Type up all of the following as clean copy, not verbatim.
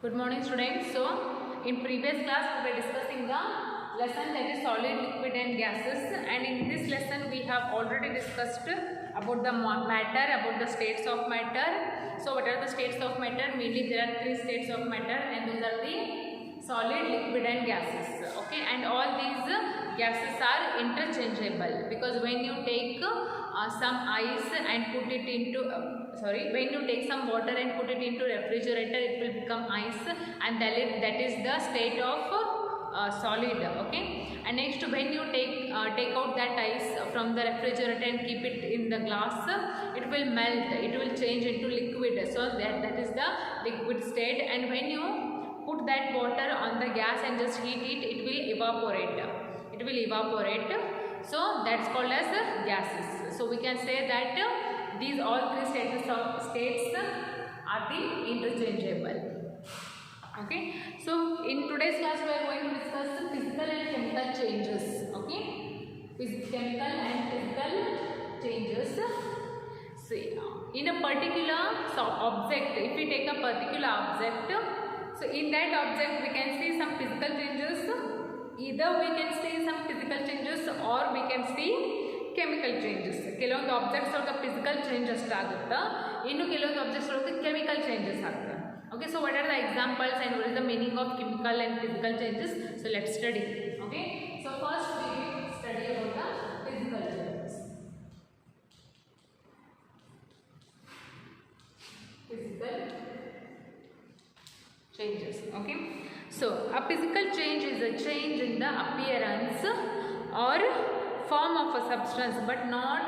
Good morning students. So in previous class we were discussing the lesson that is solid, liquid and gases, and in this lesson we have already discussed about the matter, about the states of matter. So what are the states of matter? Mainly there are three states of matter, and those are the solid, liquid and gases. Okay, and all these gases are interchangeable, because when you take some ice and put it into when you take some water and put it into refrigerator, it will become ice, and that is the state of solid. Okay, and next when you take out that ice from the refrigerator and keep it in the glass, it will melt, it will change into liquid. So that is the liquid state, and when you put that water on the gas and just heat it, it will evaporate. It will evaporate. So that's called as gases. So we can say that these all three states are the interchangeable. Okay. So in today's class we are going to discuss physical and chemical changes. Okay. Chemical and physical changes. See, in a particular object, if we take a particular object, so in that object we can see some physical changes. Either we can see some physical changes or we can see chemical changes. ಕೆಲವೊಂದು objects ಒಳಗೆ physical change ಅಷ್ಟಾಗುತ್ತೆ, ಇನ್ನು ಕೆಲವೊಂದು objects ಒಳಗೆ chemical changes ಆಗ್ತವೆ. Okay, so what are the examples and what is the meaning of chemical and physical changes? So let's study. Okay, so first we will study about the physical changes. Physical changes. Okay, so a physical change is a change in the appearance or form of a substance, but not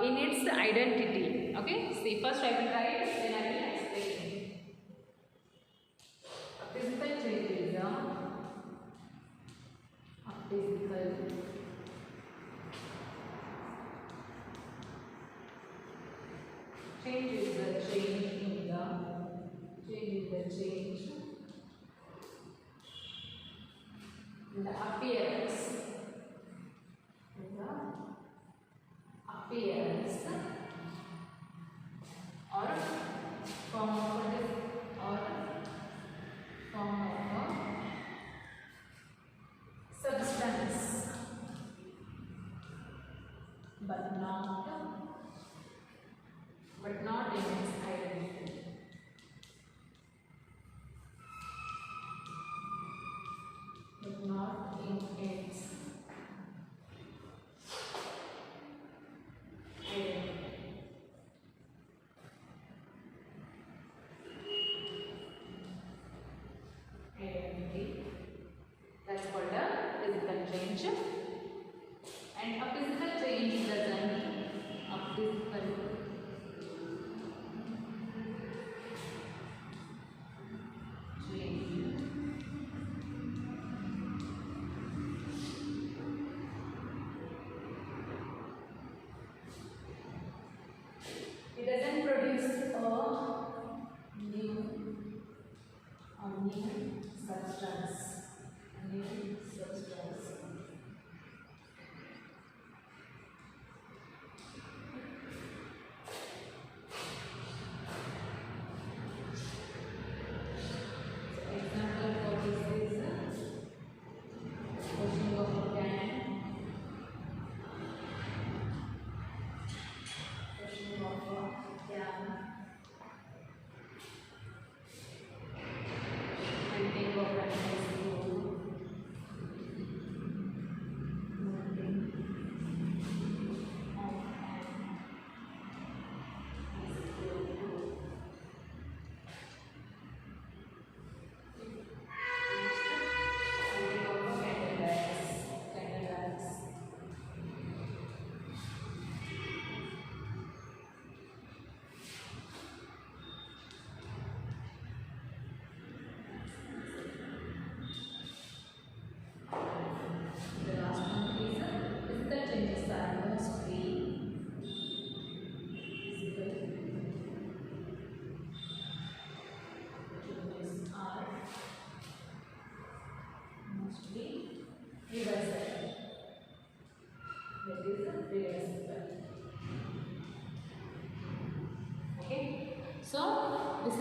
in its identity. Okay, see, first I will write, then I will explain. A physical change is a physical change is a change in the change in the appearance. Or form of a substance, but not in its identity. But not in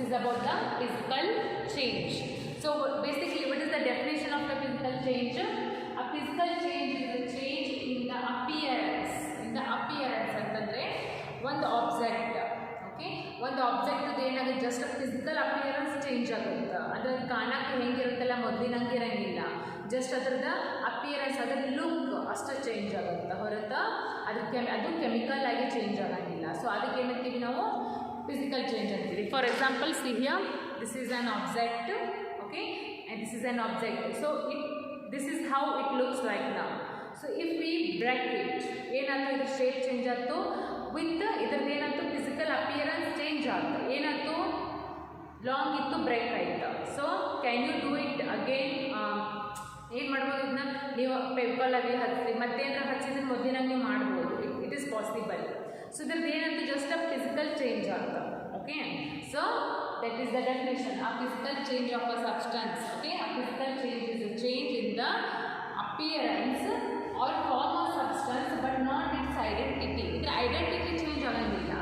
is about the physical change. So basically, what is the definition of the physical change? A physical change is a change in the appearance. In the appearance ಅಂತಂದ್ರೆ ಒಂದು object, okay, ಒಂದು object ಏನಾಗುತ್ತೆ, just physical appearance change ಆಗುತ್ತೆ. ಅದ್ರ ಕಾಣಕ್ಕೆ ಹೆಂಗಿರುತ್ತಲ್ಲ ಮೊದಲಿನಂಗೆ ಇರಂಗಿಲ್ಲ, just ಅದರದ appearance, ಅದರ look ಅಷ್ಟು ಚೇಂಜ್ ಆಗುತ್ತೆ ಹೊರತು ಅದು ಕೆಮಿಕಲ್ ಆಗಿ ಚೇಂಜ್ ಆಗಂಗಿಲ್ಲ. ಸೊ ಅದಕ್ಕೆ ಏನಂತೀವಿ ನಾವು ಫಿಸಿಕಲ್ ಚೇಂಜ್ ಅಂತೀವಿ. For example, see here, this is on object, okay, and this is an object, so this is how it looks right now. So if we break it, ಏನಂತ ಇದ್ರ shape change ಆಯ್ತು, with ಇದ್ರದ್ದು ಏನಂತ physical appearance change ಆಯ್ತು, ಏನಂತೂ long ಇತ್ತು break ಆಯ್ತು. So can you do it again? ಏನು ಮಾಡ್ಬೋದು ಇದನ್ನ ನೀವು ಪೇಪರಲ್ಲಿ ಹಚ್ಚಿ ಮತ್ತೇನಾರ ಹಚ್ಚಿದ್ರೆ ಮೊದಲಿನಾಗ ನೀವು ಮಾಡ್ಬೋದು, ಇಟ್ ಈಸ್ ಪಾಸಿಬಲ್. ಸೊ ಇದ್ರದ್ದು ಏನಂತ ಜಸ್ಟ್ ಅ ಫಿಸಿಕಲ್ ಚೇಂಜ್ ಆಯ್ತು, okay. So that is the definition, a physical change of a substance, okay. A physical change is a change in the appearance or form of substance but not its identity. ಇದರ identity change ಆಗಂಗಿಲ್ಲ,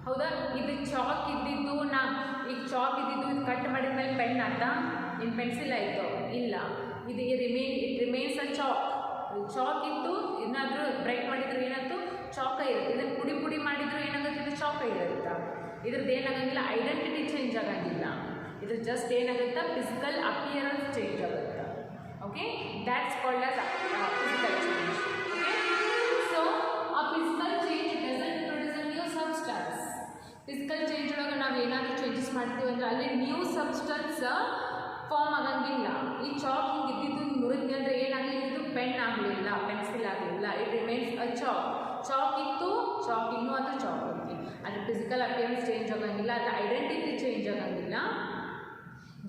ಹೌದಾ? ಇದು chalk ಇದ್ದಿದ್ದು, ಈಗ chalk ಇದ್ದಿದ್ದು ಇದು cut ಮಾಡಿದ ಮೇಲೆ ಪೆನ್ ಆತ, ಇನ್ನು ಪೆನ್ಸಿಲ್ ಆಯಿತು, ಇಲ್ಲ, ಇದು it remains a chalk. Chalk ಇತ್ತು, ಏನಾದರೂ ಬ್ರೇಕ್ ಮಾಡಿದ್ರು ಏನಾಯ್ತು, ಚಾಕ ಇರುತ್ತೆ. ಇದನ್ನು ಪುಡಿ ಪುಡಿ ಮಾಡಿದ್ರು ಏನಾಗುತ್ತೆ, ಇದು ಚಾಕ ಇರುತ್ತೆ. ಇದ್ರದ್ದು ಏನಾಗಂಗಿಲ್ಲ, ಐಡೆಂಟಿಟಿ ಚೇಂಜ್ ಆಗಂಗಿಲ್ಲ. ಇದ್ರ ಜಸ್ಟ್ ಏನಾಗುತ್ತೆ, ಫಿಸಿಕಲ್ ಅಪಿಯರೆನ್ಸ್ ಚೇಂಜ್ ಆಗುತ್ತೆ, okay. That's called as physical change, okay. So ಆ physical change doesn't produce a new substance. Physical change ಒಳಗೆ ನಾವು ಏನಾದರೂ ಚೇಂಜಸ್ ಮಾಡ್ತೀವಿ ಅಂದರೆ ಅಲ್ಲಿ ನ್ಯೂ ಸಬ್ಸ್ಟೆನ್ಸ್ ಫಾರ್ಮ್ ಆಗಂಗಿಲ್ಲ. ಈ ಚಾಕ್ ಹಿಂಗೆ ಇದ್ದಿದ್ದು ಮುರಿದ್ವಿ ಅಂದರೆ ಏನಾಗಲಿಲ್ಲ, ಇದು ಪೆನ್ ಆಗಲಿಲ್ಲ, ಪೆನ್ಸಿಲ್ ಆಗಲಿಲ್ಲ, it remains a chalk. Chalk ಇತ್ತು, ಚಾಕ್ ಇನ್ನೂ ಅದು ಚಾಕ್ ಐತಿ, ಅದ್ರ ಫಿಸಿಕಲ್ ಅಪಿಯರೆನ್ಸ್ ಚೇಂಜ್ ಆಗಂಗಿಲ್ಲ, ಅದ್ರ ಐಡೆಂಟಿಟಿ ಚೇಂಜ್ ಆಗಂಗಿಲ್ಲ.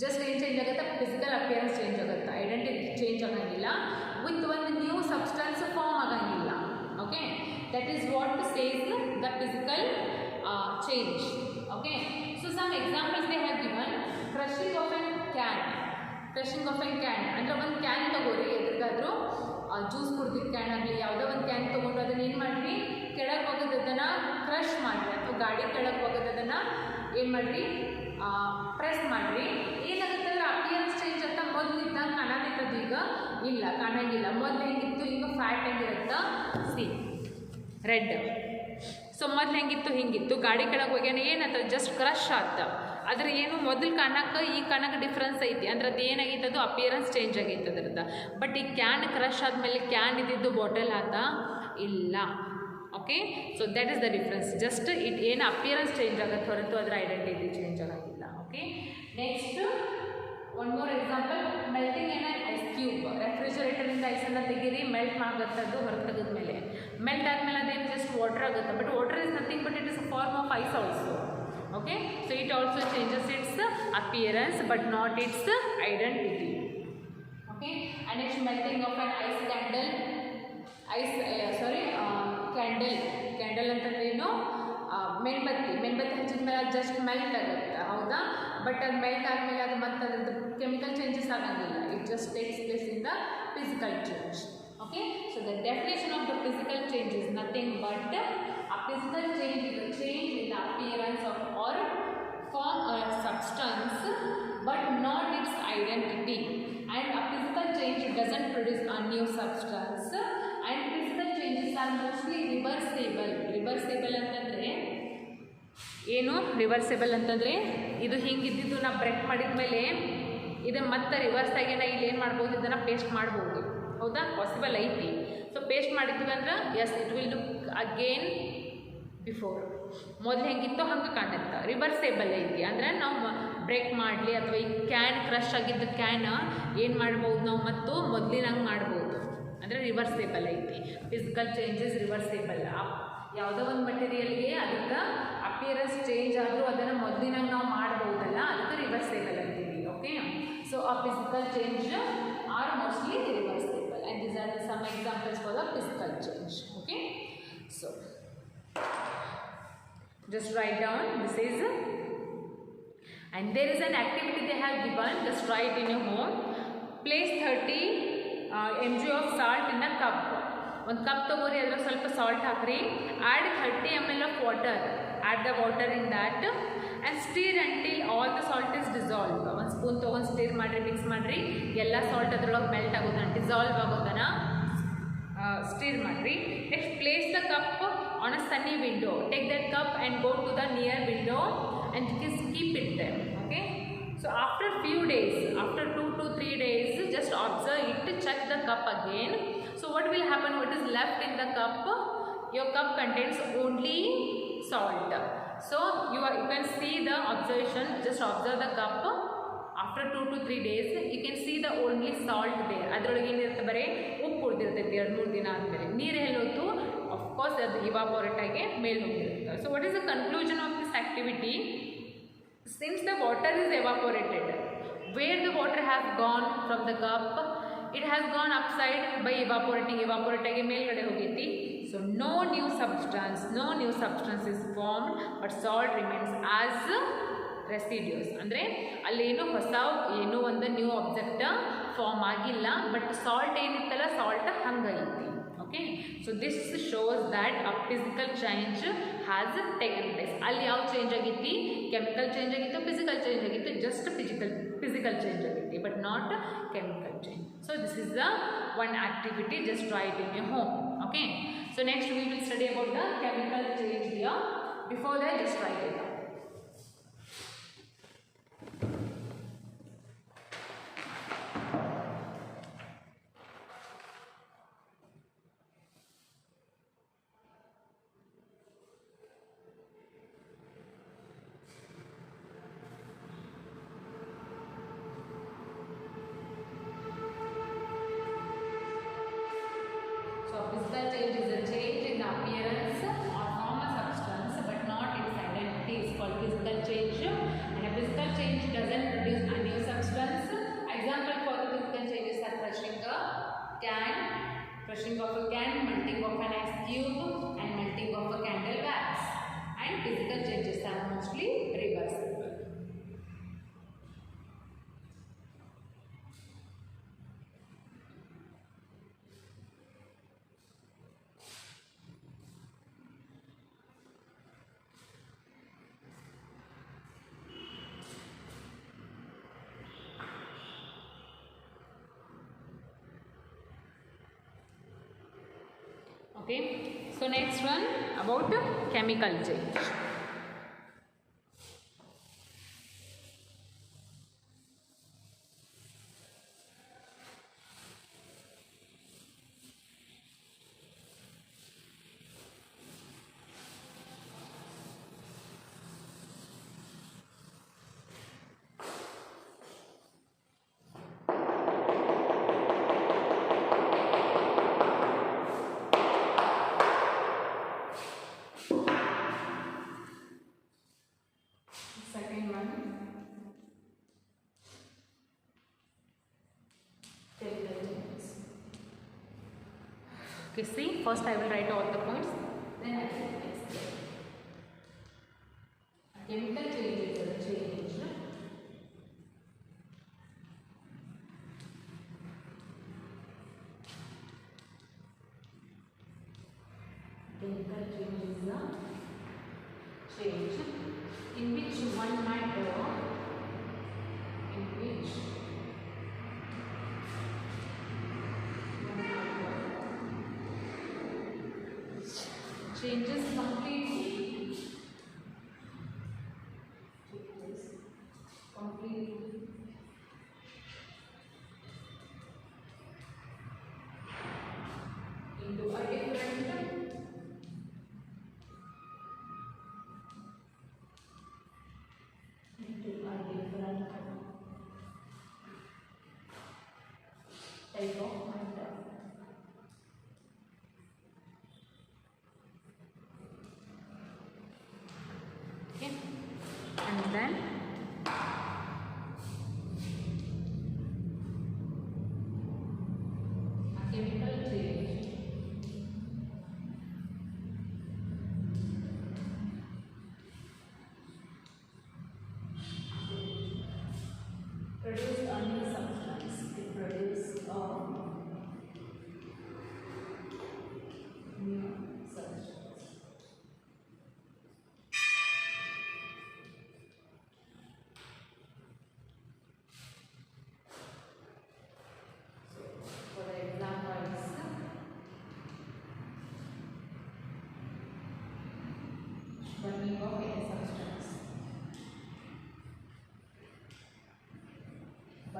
ಜಸ್ಟ್ ಏನು ಚೇಂಜ್ ಆಗುತ್ತೆ, ಫಿಸಿಕಲ್ ಅಪಿಯರೆನ್ಸ್ ಚೇಂಜ್ ಆಗುತ್ತೆ, ಐಡೆಂಟಿಟಿ ಚೇಂಜ್ ಆಗಂಗಿಲ್ಲ. ವಿತ್ ಒಂದು ನ್ಯೂ ಸಬ್ಸ್ಟೆನ್ಸ್ ಫಾರ್ಮ್ ಆಗಂಗಿಲ್ಲ, okay. That is what says the physical change, okay. So some examples they have given: crushing of a can. Crushing of a can ಅಂದ್ರೆ ಒಂದು can ತಗೋರಿ, ಎದಕ್ಕಾದ್ರೂ juice ಕುಡ್ದಿದ್ದ can ಆಗಲಿ ಯಾವುದೋ ಒಂದು can ತೊಗೊಂಡು ಅದನ್ನು ಏನು ಮಾಡಿರಿ, ಕೆಳಗೆ ಹೋಗೋದನ್ನು ಕ್ರಷ್ ಮಾಡಿರಿ, ಅಥವಾ ಗಾಡಿ ಕೆಳಗೆ ಹೋಗೋದನ್ನು ಏನು ಮಾಡಿರಿ, ಪ್ರೆಸ್ ಮಾಡಿರಿ. ಏನಾಗುತ್ತೆ ಅಂದ್ರೆ ಅಪಿಯರೆನ್ಸ್ ಚೇಂಜ್ ಅಂತ ಮೊದಲಿದ್ದಂಗೆ ಕಾಣದಿತ್ತದು ಈಗ ಇಲ್ಲ, ಕಾಣಂಗಿಲ್ಲ. ಮೊದಲು ಹೆಂಗಿತ್ತು, ಈಗ ಫ್ಯಾಟ್ ಹೆಂಗಿರುತ್ತಾ, ಸಿ ರೆಡ್. ಸೊ ಮೊದಲು ಹೆಂಗಿತ್ತು, ಹಿಂಗಿತ್ತು, ಗಾಡಿ ಕೆಳಗೆ ಹೋಗ್ಯಾನ ಏನಂತ ಜಸ್ಟ್ ಕ್ರಶ್ ಆತ. ಅದ್ರ ಏನು ಮೊದಲು ಕಾಣಕ್ಕೆ ಈ ಕಾಣಕ್ಕೆ ಡಿಫ್ರೆನ್ಸ್ ಐತಿ, ಅಂದ್ರೆ ಅದು ಏನಾಗೈತೆ, ಅದು ಅಪಿಯರೆನ್ಸ್ ಚೇಂಜ್ ಆಗೈತೆ ಅದ್ರದ್ದು. ಬಟ್ ಈ ಕ್ಯಾನ್ ಕ್ರಶ್ ಆದಮೇಲೆ ಕ್ಯಾನ್ ಇದ್ದಿದ್ದು ಬಾಟಲ್ ಆತ ಇಲ್ಲ, okay. So that is the difference. Just it ಏನು ಅಪಿಯರೆನ್ಸ್ ಚೇಂಜ್ ಆಗುತ್ತೆ ಹೊರತು ಅದರ ಐಡೆಂಟಿಟಿ ಚೇಂಜ್ ಆಗೋಂಗಿಲ್ಲ, okay. Next one more example, melting ಏನ ಐಸ್ ಕ್ಯೂಬ್. ರೆಫ್ರಿಜರೇಟರಿಂದ ಐಸನ್ನು ತೆಗೀರಿ, ಮೆಲ್ಟ್ ಮಾಡುತ್ತದ್ದು ಹೊರಗೆ ತೆಗೆದ್ಮೇಲೆ, ಮೆಲ್ಟ್ ಆದಮೇಲೆ ಅದೇನು ಜಸ್ಟ್ ವಾಟರ್ ಆಗುತ್ತೆ. But water is nothing but it is a form of ice also, okay. So it also changes its appearance but not its identity, okay. And next, melting of an ice candle. Candle ಅಂತಂದ್ರೆ ಏನು, ಮೇಣಬತ್ತಿ ಹಚ್ಚಿದ ಮೇಲೆ ಅದು just melt ಆಗುತ್ತೆ, ಹೌದಾ? But ಅದು melt ಆದಮೇಲೆ ಅದು ಮತ್ತೆ ಅದ್ರದ್ದು ಕೆಮಿಕಲ್ ಚೇಂಜಸ್ ಆಗಂಗಿಲ್ಲ, it just takes place in the physical change, okay. So the definition of the physical change is nothing but a physical change is a change in the appearance of or form or substance but not its identity. And a physical change doesn't produce a new substance, and physical changes are mostly reversible. Reversible ಅಂತಂದ್ರೆ ಏನು, ರಿವರ್ಸೇಬಲ್ ಅಂತಂದರೆ ಇದು ಹಿಂಗಿದ್ದಿದ್ದು ನಾವು break ಮಾಡಿದ ಮೇಲೆ ಇದನ್ನು ಮತ್ತೆ reverse ಆಗಿ ನಾವು ಇಲ್ಲಿ ಏನು ಮಾಡ್ಬೋದು, ಇದನ್ನು ಪೇಸ್ಟ್ ಮಾಡ್ಬೋದು, ಹೌದಾ? ಪಾಸಿಬಲ್ ಐತಿ. ಸೊ ಪೇಸ್ಟ್ ಮಾಡಿದ್ವಿ ಅಂದ್ರೆ as it will look again before, ಮೊದಲು ಹೆಂಗಿತ್ತೋ ಹಂಗೆ ಕಾಣುತ್ತೆ. ರಿವರ್ಸೇಬಲ್ ಐತಿ ಅಂದರೆ ನಾವು ಬ್ರೇಕ್ ಮಾಡಲಿ ಅಥವಾ ಈ ಕ್ಯಾನ್ ಕ್ರಶ್ ಆಗಿದ್ದ ಕ್ಯಾನ್ ಏನು ಮಾಡ್ಬೋದು ನಾವು ಮತ್ತು ಮೊದಲಿನಂಗೆ ಮಾಡ್ಬೋದು, ಅಂದರೆ ರಿವರ್ಸೇಬಲ್ ಐತಿ. Physical changes reversible. ಯಾವುದೋ ಒಂದು ಮಟೀರಿಯಲ್ಗೆ ಅದಕ್ಕೆ ಅಪಿಯರೆನ್ಸ್ ಚೇಂಜ್ ಆದರೂ ಅದನ್ನು ಮೊದಲಿನಂಗೆ ನಾವು ಮಾಡ್ಬೋದಲ್ಲ, ಅದಕ್ಕೆ ರಿವರ್ಸೇಬಲ್ ಅಂತೀವಿ, ಓಕೆ. ಸೊ ಆ physical change are mostly reversible, and these are some examples for the physical change, okay. So just write down, this is, and there is an activity they have given, just write in your home. Place 30 mg of salt in a cup. ಒಂದು cup ತೊಗೋರಿ, ಅದ್ರಾಗ ಸ್ವಲ್ಪ salt ಹಾಕ್ರಿ. Add 30 ml of water. add the water in that and stir until all the salt is dissolved. ಒಂದು spoon ತೊಗೊಂಡು stir ಮಾಡಿರಿ, mix ಮಾಡಿರಿ, ಎಲ್ಲ ಸಾಲ್ಟ್ ಅದ್ರೊಳಗೆ ಮೆಲ್ಟ್ ಆಗೋದನ್ನ, ಡಿಸಾಲ್ವ್ ಆಗೋದನ್ನ stir ಮಾಡಿರಿ. Next place the cup on a sunny window. Take that cup and go to the near window and just keep it there. Okay. So after few days, after 2 to 3 days, just observe it, check the cup again. So what will happen? What is left in the cup? Your cup contains only salt. So you can see the observation. Just observe the cup. After 2 to 3 days, you can see the only salt there. ಅದರೊಳಗೆ ಏನಿರುತ್ತೆ, ಬರೀ ಉಪ್ಪು ಉಳಿದಿರ್ತೈತಿ. 2-3 ದಿನ ಆದಮೇಲೆ ನೀರು ಎಲ್ಲೋತು, of course ಅದು ಇವಾಪೋರೇಟ್ ಆಗಿ ಮೇಲೆ ಹೋಗಿರುತ್ತೆ. So what is the conclusion of this activity? Since the water is evaporated, where the water has gone from the cup, it has gone upside by evaporating. Evaporate ಆಗಿ ಮೇಲ್ಗಡೆ ಹೋಗೈತಿ. So no new substance is formed, but salt remains as residues. ಅಂದರೆ ಅಲ್ಲೇನು ಹೊಸ ಏನೋ ಒಂದು new object form ಆಗಿಲ್ಲ, but salt ಏನಿತ್ತಲ್ಲ salt ಹಂಗೈತಿ. Okay, so this shows that a physical change has taken place. ಅಲ್ಲಿ ಯಾವ ಚೇಂಜ್ ಆಗಿತ್ತು? ಕೆಮಿಕಲ್ ಚೇಂಜ್ ಆಗಿತ್ತು, ಫಿಸಿಕಲ್ ಚೇಂಜ್ ಆಗಿತ್ತು. ಜಸ್ಟ್ ಫಿಸಿಕಲ್ ಚೇಂಜ್ ಆಗಿತ್ತು, but not chemical change. So this is the one activity. Just try it in your home. Okay, so next we will study about the chemical change here. Before that, just write it down. Physical change is a change in the appearance or form of substance, but not its identity, is called physical change. And a physical change doesn't produce a new substance. Example for physical changes are crushing of a can, melting of an ice cube, and melting of a candle wax. And physical changes are mostly reversible. Okay, so next one about chemical change. Okay, see, first I will write all the points, then I will explain. A chemical change is a change. Chemical change is a change in which one matter, changes completely into a different type of matter. Okay, and then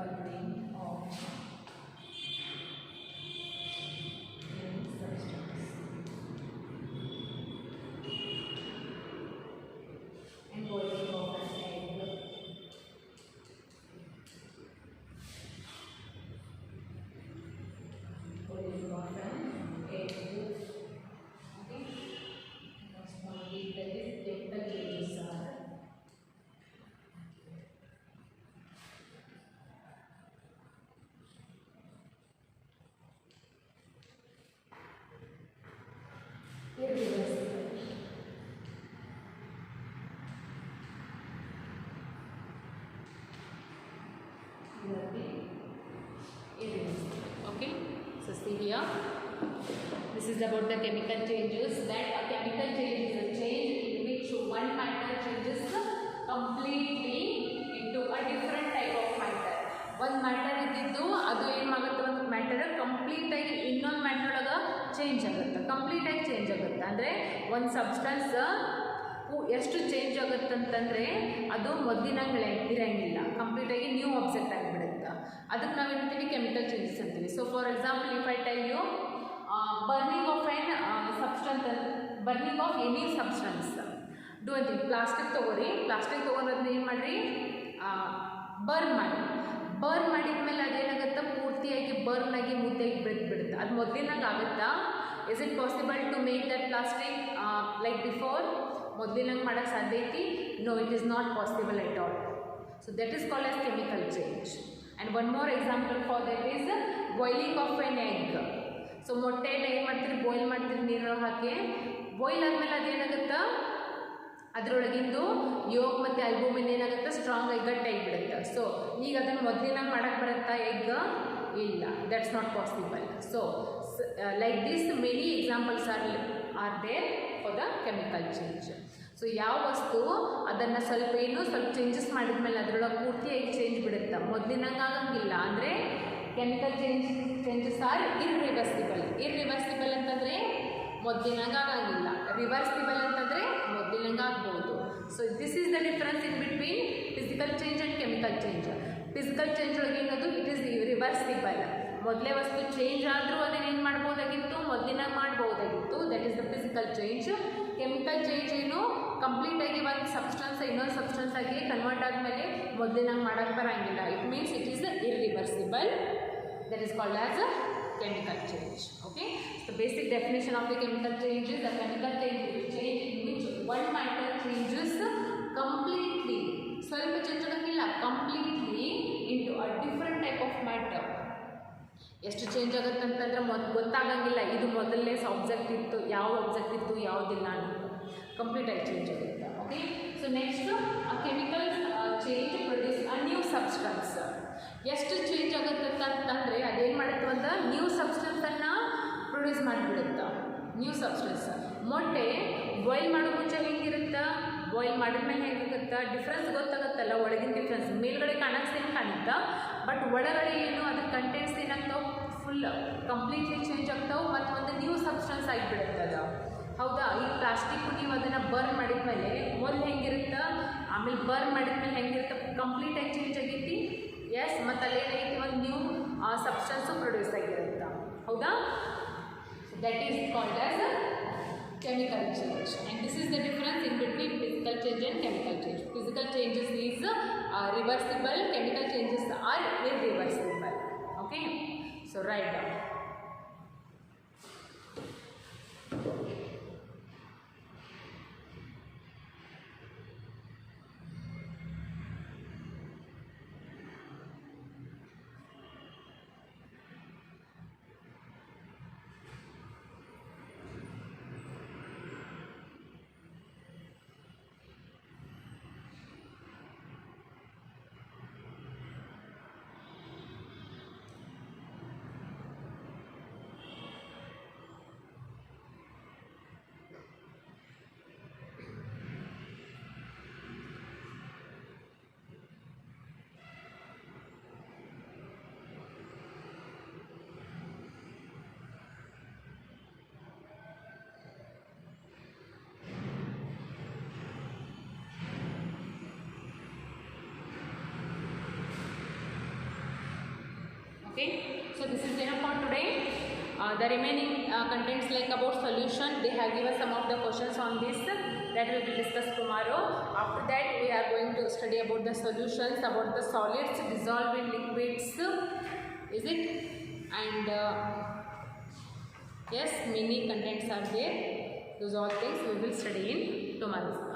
burning of any substance and boiling of an egg. Boiling of an egg. Okay. Next one is that is chemical changes are. Okay, so see here, this is about the chemical changes. That a chemical change is a change in which one matter changes completely into a different type of matter. One matter ಇದ್ದಿದ್ದು ಅದು ಏನು ಆಗುತ್ತೆ, ಒಂದು matter complete ಆಗಿ ಇನ್ನೊಂದು matter ಒಳಗೆ change ಆಗುತ್ತೆ, complete ಆಗಿ ಚೇಂಜ್ ಆಗುತ್ತೆ. ಅಂದರೆ ಒಂದು ಸಬ್ಸ್ಟೆನ್ಸ್ ಎಷ್ಟು ಚೇಂಜ್ ಆಗುತ್ತೆ ಅಂತಂದರೆ ಅದು ಮೊದಲಿನಂಗೆ ಇರಂಗಿಲ್ಲ, ಕಂಪ್ಲೀಟಾಗಿ ನ್ಯೂ ಆಬ್ಜೆಕ್ಟ್ ಆಗಿಬಿಡುತ್ತೆ. ಅದಕ್ಕೆ ನಾವು ಹೇಳ್ತೀವಿ ಕೆಮಿಕಲ್ ಚೇಂಜಸ್ ಅಂತೀವಿ. So for example if I tell you burning of an substance, burning of any substance do ಅಂತೀವಿ. ಪ್ಲಾಸ್ಟಿಕ್ ತೊಗೋರಿ, ಪ್ಲಾಸ್ಟಿಕ್ ತೊಗೊಂಡ್ರನ್ನ ಏನು ಮಾಡಿರಿ, ಬರ್ನ್ ಮಾಡಿ. ಬರ್ನ್ ಮಾಡಿದ್ಮೇಲೆ ಅದೇನಾಗುತ್ತೆ, ಪೂರ್ತಿಯಾಗಿ ಬರ್ನ್ ಆಗಿ ಮುದ್ದೆಗೆ ಬಿಡುತ್ತೆ. ಅದು ಮೊದಲಿನಾಗ ಆಗುತ್ತಾ? Is it possible to make that plastic like before? ಮೊದಲಿನಂಗೆ ಮಾಡೋಕ್ಕೆ ಸಾಧ್ಯ ಐತಿ? No, it is not possible at all. So that is called as chemical change. And one more example for that is boiling of an egg. So ಮೊಟ್ಟೆನ ಏನು ಮಾಡ್ತೀರಿ, boil ಮಾಡ್ತೀರಿ ನೀರೊಳಗೆ ಹಾಕಿ. Boil ಆದಮೇಲೆ ಅದೇನಾಗುತ್ತೆ, ಅದರೊಳಗಿಂದು ಯೋಗ್ ಮತ್ತು ಆಲ್ಬುಮಿನ್ ಏನಾಗುತ್ತೆ, ಸ್ಟ್ರಾಂಗ್ ಆಗಿ ಗಟ್ಟಿಯಾಗಿಬಿಡುತ್ತೆ. ಸೊ ಈಗ ಅದನ್ನು ಮೊದಲಿನಾಗ ಮಾಡೋಕ್ಕೆ ಬರುತ್ತಾ ಎಗ್? ಇಲ್ಲ, that's not possible. So like this many examples are there for the chemical change. So ಯಾವ ವಸ್ತು ಅದನ್ನು ಸ್ವಲ್ಪ ಚೇಂಜಸ್ ಮಾಡಿದ್ಮೇಲೆ ಅದರೊಳಗೆ ಪೂರ್ತಿಯಾಗಿ ಚೇಂಜ್ ಬಿಡುತ್ತೆ, ಮೊದಲಿನಂಗೆ ಆಗಂಗಿಲ್ಲ. ಅಂದರೆ chemical changes are irreversible. Irreversible ಅಂತಂದರೆ ಮೊದಲಿನಂಗೆ ಆಗಂಗಿಲ್ಲ, ರಿವರ್ಸಿಬಲ್ ಅಂತಂದರೆ ಮೊದಲಿನಂಗೆ ಆಗ್ಬೋದು. So this is the difference in between physical change and chemical change. Physical change ಒಳಗೆ ಏನದು, ಇಟ್ ಈಸ್ ರಿವರ್ಸಿಬಲ್. ಮೊದಲೇ ವಸ್ತು ಚೇಂಜ್ ಆದರೂ ಅದನ್ನೇನು ಮಾಡ್ಬೋದಾಗಿತ್ತು, ಮೊದಲಿನಾಗ ಮಾಡ್ಬೋದಾಗಿತ್ತು. That is the physical change. Chemical change ಏನು, ಕಂಪ್ಲೀಟಾಗಿ ಒಂದು ಸಬ್ಸ್ಟೆನ್ಸ್ ಇನ್ನೊಂದು ಸಬ್ಸ್ಟೆನ್ಸ್ ಆಗಿ ಕನ್ವರ್ಟ್ ಆದಮೇಲೆ ಮೊದಲಿನಾಗ ಮಾಡೋಕ್ಕೆ ಬರೋಂಗಿಲ್ಲ. It means it is irreversible. That is called as a chemical change. Okay, the basic definition of the chemical change is the chemical change is a change in which one matter changes completely, ಸ್ವಲ್ಪ change ಆಗಂಗಿಲ್ಲ, completely into a different type of matter. ಎಷ್ಟು change ಆಗುತ್ತೆ ಅಂತಂದ್ರೆ ಗೊತ್ತಾಗಂಗಿಲ್ಲ ಇದು ಮೊದಲನೇ object ಇತ್ತು, ಯಾವ object ಇತ್ತು ಯಾವುದಿಲ್ಲ ಅಂತ, ಕಂಪ್ಲೀಟಾಗಿ ಚೇಂಜ್ ಆಗುತ್ತೆ. Okay, so next chemical change produce a new substance. ಎಷ್ಟು ಚೇಂಜ್ ಆಗುತ್ತೆ ಅಂತಂದರೆ ಅದೇನು ಮಾಡುತ್ತೆ, ಒಂದು ನ್ಯೂ ಸಬ್ಸ್ಟೆನ್ಸನ್ನು ಪ್ರೊಡ್ಯೂಸ್ ಮಾಡಿಬಿಡುತ್ತೆ. New substance. ಮೊಟ್ಟೆ ಬಾಯ್ಲ್ ಮಾಡೋ ಮುಂಚೆ ಹೆಂಗಿರುತ್ತೆ, ಬಾಯ್ಲ್ ಮಾಡಿದ್ಮೇಲೆ ಹೆಂಗಿರುತ್ತೆ, ಡಿಫ್ರೆನ್ಸ್ ಗೊತ್ತಾಗುತ್ತಲ್ಲ, ಒಳಗಿನ ಡಿಫ್ರೆನ್ಸ್. ಮೇಲ್ಗಡೆ ಕಾಣಕ್ಕೆ ಸೇಮ್ ಕಾಣುತ್ತಾ, ಬಟ್ ಒಳಗಡೆ ಏನು ಅದ್ರ ಕಂಟೆಂಟ್ಸ್ ಏನಾಗ್ತಾವೆ, ಫುಲ್ ಕಂಪ್ಲೀಟ್ಲಿ ಚೇಂಜ್ ಆಗ್ತಾವೆ ಮತ್ತು ಒಂದು ನ್ಯೂ ಸಬ್ಸ್ಟೆನ್ಸ್ ಆಗಿಬಿಡುತ್ತೆ ಅದು. ಹೌದಾ? ಈ ಪ್ಲಾಸ್ಟಿಕ್ ನೀವು ಅದನ್ನು ಬರ್ನ್ ಮಾಡಿದ್ಮೇಲೆ ಮೊದಲು ಹೆಂಗಿರುತ್ತೆ, ಆಮೇಲೆ ಬರ್ನ್ ಮಾಡಿದ್ಮೇಲೆ ಹೆಂಗಿರುತ್ತೆ, ಕಂಪ್ಲೀಟಾಗಿ ಚೇಂಜ್ ಆಗೈತಿ. ಎಸ್, ಮತ್ತು ಅಲ್ಲೇನಾಗೈತಿ, ಒಂದು ನ್ಯೂ ಸಬ್ಸ್ಟೆನ್ಸು ಪ್ರೊಡ್ಯೂಸ್ ಆಗಿರುತ್ತೆ. ಹೌದಾ? That is called as chemical change, and this is the difference in between physical change and chemical change. Physical changes is reversible, chemical changes are irreversible. Okay, so write down. Okay, so this is enough for today. The remaining contents like about solution, they have given some of the questions on this that will be discussed tomorrow. After that, we are going to study about the solutions, about the solids dissolved in liquids, is it? And yes, many contents are there. Those all things we will study in tomorrow.